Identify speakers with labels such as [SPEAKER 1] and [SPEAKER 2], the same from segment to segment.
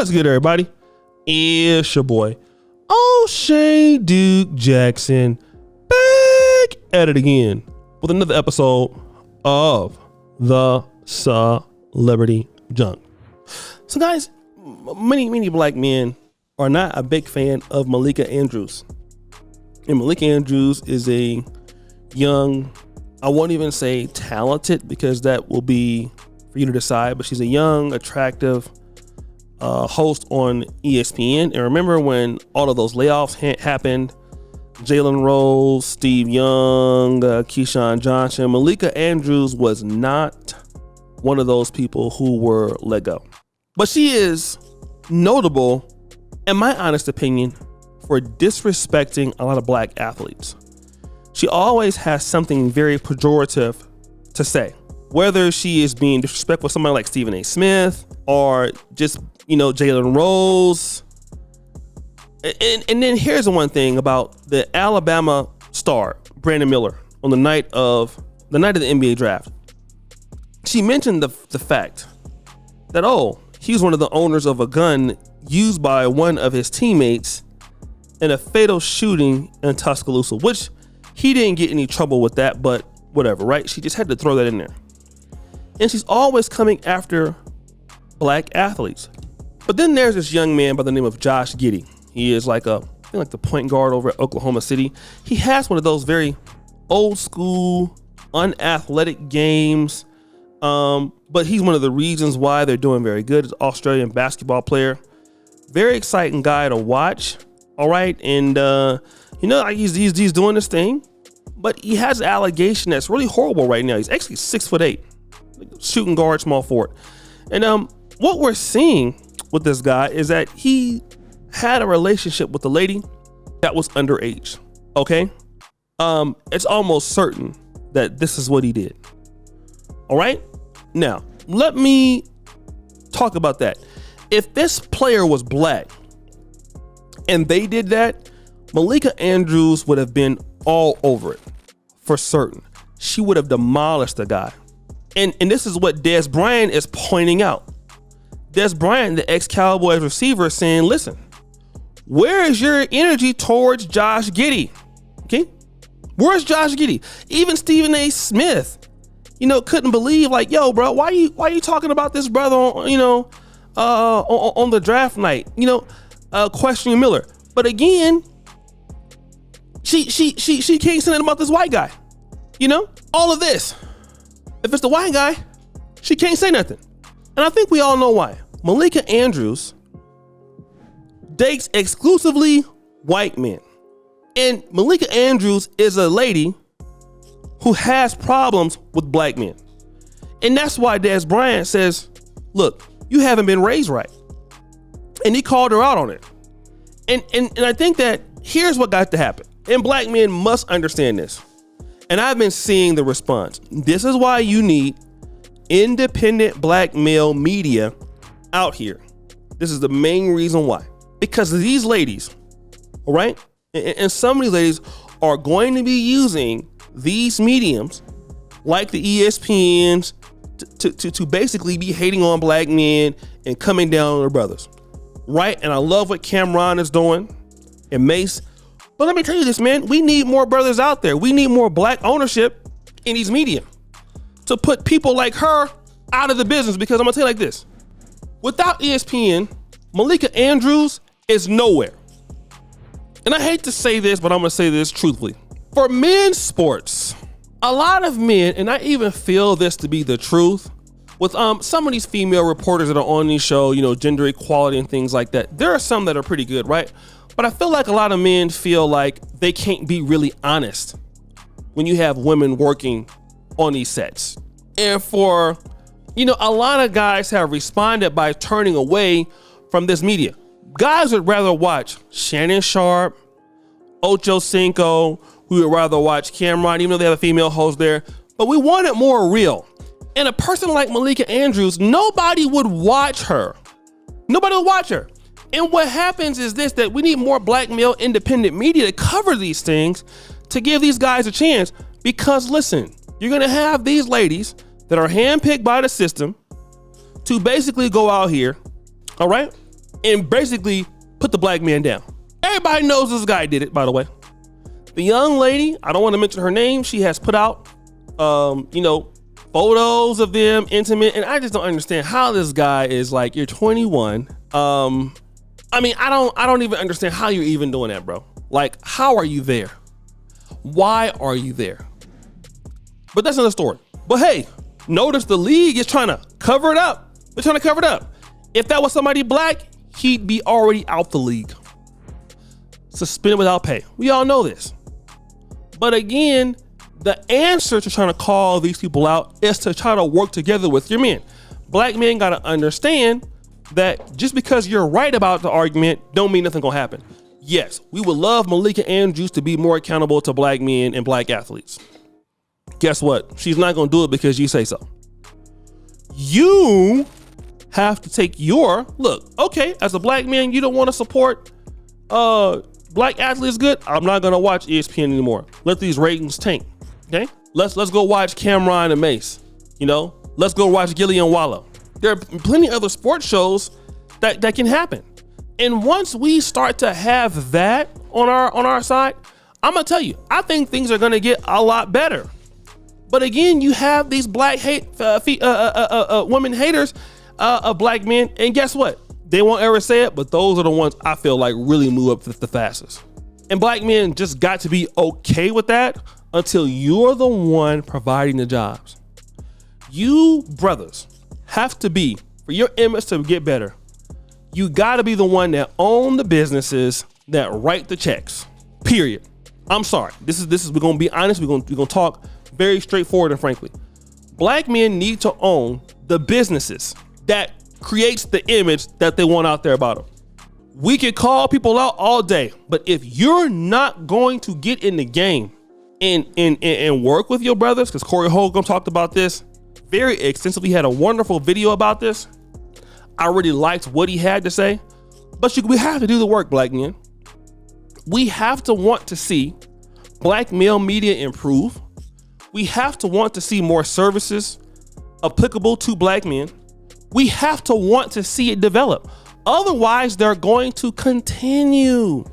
[SPEAKER 1] What's good, everybody? It's your boy, O'Shea Duke Jackson, back at it again with another episode of the Celebrity Junk. So guys, many black men are not a big fan of Malika Andrews. And Malika Andrews is a young, I won't even say talented because that will be for you to decide, but she's a young, attractive host on ESPN. And remember when all of those layoffs happened, Jalen Rose, Steve Young, Keyshawn Johnson, Malika Andrews was not one of those people who were let go. But she is notable, in my honest opinion, for disrespecting a lot of black athletes. She always has something very pejorative to say, whether she is being disrespectful to somebody like Stephen A. Smith or just, Jalen Rose. And then here's the one thing about the Alabama star, Brandon Miller, on the night of the NBA draft. She mentioned the fact that, he's one of the owners of a gun used by one of his teammates in a fatal shooting in Tuscaloosa, which he didn't get any trouble with that, but whatever, right? She just had to throw that in there. And she's always coming after black athletes. But then there's this young man by the name of Josh Giddey. He is like the point guard over at Oklahoma City. He has one of those very old school, unathletic games. But he's one of the reasons why they're doing very good. He's an Australian basketball player. Very exciting guy to watch. All right. And, he's doing this thing, but he has an allegation that's really horrible right now. He's actually 6'8", shooting guard, small forward. And, what we're seeing with this guy is that he had a relationship with a lady that was underage. Okay. It's almost certain that this is what he did. All right. Now, let me talk about that. If this player was black and they did that, Malika Andrews would have been all over it for certain. She would have demolished the guy. And this is what Des Bryant is pointing out. Des Bryant, the ex-Cowboys receiver, is saying, listen, where is your energy towards Josh Giddey? Okay. Where's Josh Giddey? Even Stephen A. Smith, couldn't believe, like, yo, bro, why are you talking about this brother on the draft night, questioning Miller. But again, she can't say nothing about this white guy. All of this. If it's the white guy, she can't say nothing. And I think we all know why. Malika Andrews dates exclusively white men. And Malika Andrews is a lady who has problems with black men. And that's why Des Bryant says, look, you haven't been raised right. And he called her out on it. And I think that here's what got to happen. And black men must understand this. And I've been seeing the response. This is why you need independent black male media out here. This is the main reason why. Because these ladies, all right? And some of these ladies are going to be using these mediums like the ESPNs to basically be hating on black men and coming down on their brothers, right? And I love what Cameron is doing and Mace. But let me tell you this, man. We need more brothers out there. We need more black ownership in these media to put people like her out of the business. Because I'm gonna tell you like this: without ESPN, Malika Andrews is nowhere. And I hate to say this, but I'm gonna say this truthfully. For men's sports, a lot of men, and I even feel this to be the truth, with some of these female reporters that are on these shows, gender equality and things like that, there are some that are pretty good, right? But I feel like a lot of men feel like they can't be really honest when you have women working on these sets. And for, a lot of guys have responded by turning away from this media. Guys would rather watch Shannon Sharp, Ocho Cinco. We would rather watch Cameron, even though they have a female host there. But we want it more real. And a person like Malika Andrews, nobody would watch her. Nobody would watch her. And what happens is this, that we need more black male independent media to cover these things, to give these guys a chance. Because listen, you're going to have these ladies that are handpicked by the system to basically go out here, all right, and basically put the black man down. Everybody knows this guy did it, by the way. The young lady, I don't want to mention her name, she has put out, photos of them intimate, and I just don't understand how this guy is like, you're 21. I don't even understand how you're even doing that, bro. Like, how are you there? Why are you there? But that's another story. But hey, notice the league is trying to cover it up. They're trying to cover it up. If that was somebody black, he'd be already out the league. Suspended without pay. We all know this. But again, the answer to trying to call these people out is to try to work together with your men. Black men got to understand that just because you're right about the argument don't mean nothing gonna happen. Yes, we would love Malika Andrews to be more accountable to black men and black athletes. Guess what? She's not gonna do it because you say so. You have to take your look. Okay, as a black man, you don't want to support black athletes. Good. I'm not gonna watch ESPN anymore. Let these ratings tank. Okay, let's go watch Cameron and Mace. Let's go watch Gillian Wallow. There are plenty of other sports shows that can happen. And once we start to have that on our side, I'm gonna tell you, I think things are gonna get a lot better. But again, you have these black women haters of black men, and guess what? They won't ever say it, but those are the ones I feel like really move up the fastest. And black men just got to be okay with that until you're the one providing the jobs. You brothers have to be, for your image to get better, you gotta be the one that own the businesses, that write the checks, period. I'm sorry, this is we're gonna be honest, we're gonna talk very straightforward and frankly. Black men need to own the businesses that creates the image that they want out there about them. We can call people out all day, but if you're not going to get in the game and work with your brothers, because Corey Holcomb talked about this very extensively, he had a wonderful video about this. I really liked what he had to say, but we have to do the work, black men. We have to want to see black male media improve. We have to want to see more services applicable to black men. We have to want to see it develop. Otherwise, they're going to continue.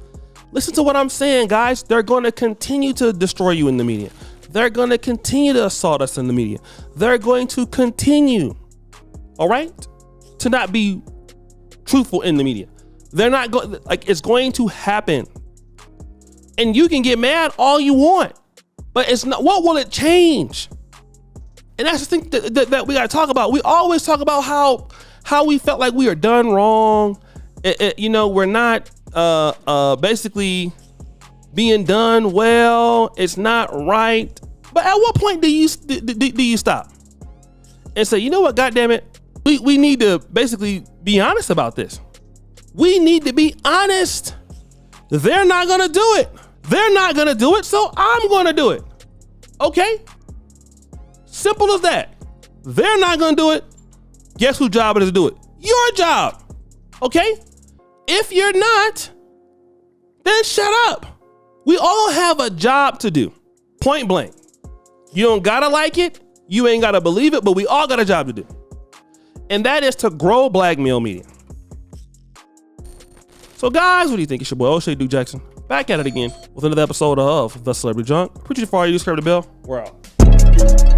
[SPEAKER 1] Listen to what I'm saying, guys. They're going to continue to destroy you in the media. They're going to continue to assault us in the media. They're going to continue, all right, to not be truthful in the media. They're not going, it's going to happen. And you can get mad all you want, but it's not, what will it change? And that's the thing that we got to talk about. We always talk about how we felt like we are done wrong. We're not basically being done well. It's not right. But at what point do you stop and say, you know what, goddamn it, we need to basically be honest about this. We need to be honest. They're not gonna do it. They're not gonna do it, so I'm gonna do it. Okay? Simple as that. They're not gonna do it. Guess whose job it is to do it? Your job. Okay? If you're not, then shut up. We all have a job to do. Point blank. You don't gotta like it. You ain't gotta believe it, but we all got a job to do. And that is to grow black male media. So guys, what do you think? It's your boy O'Shea Duke Jackson. Back at it again with another episode of The Celebrity Junk. Appreciate you for all you. Subscribe to the bell. We're out.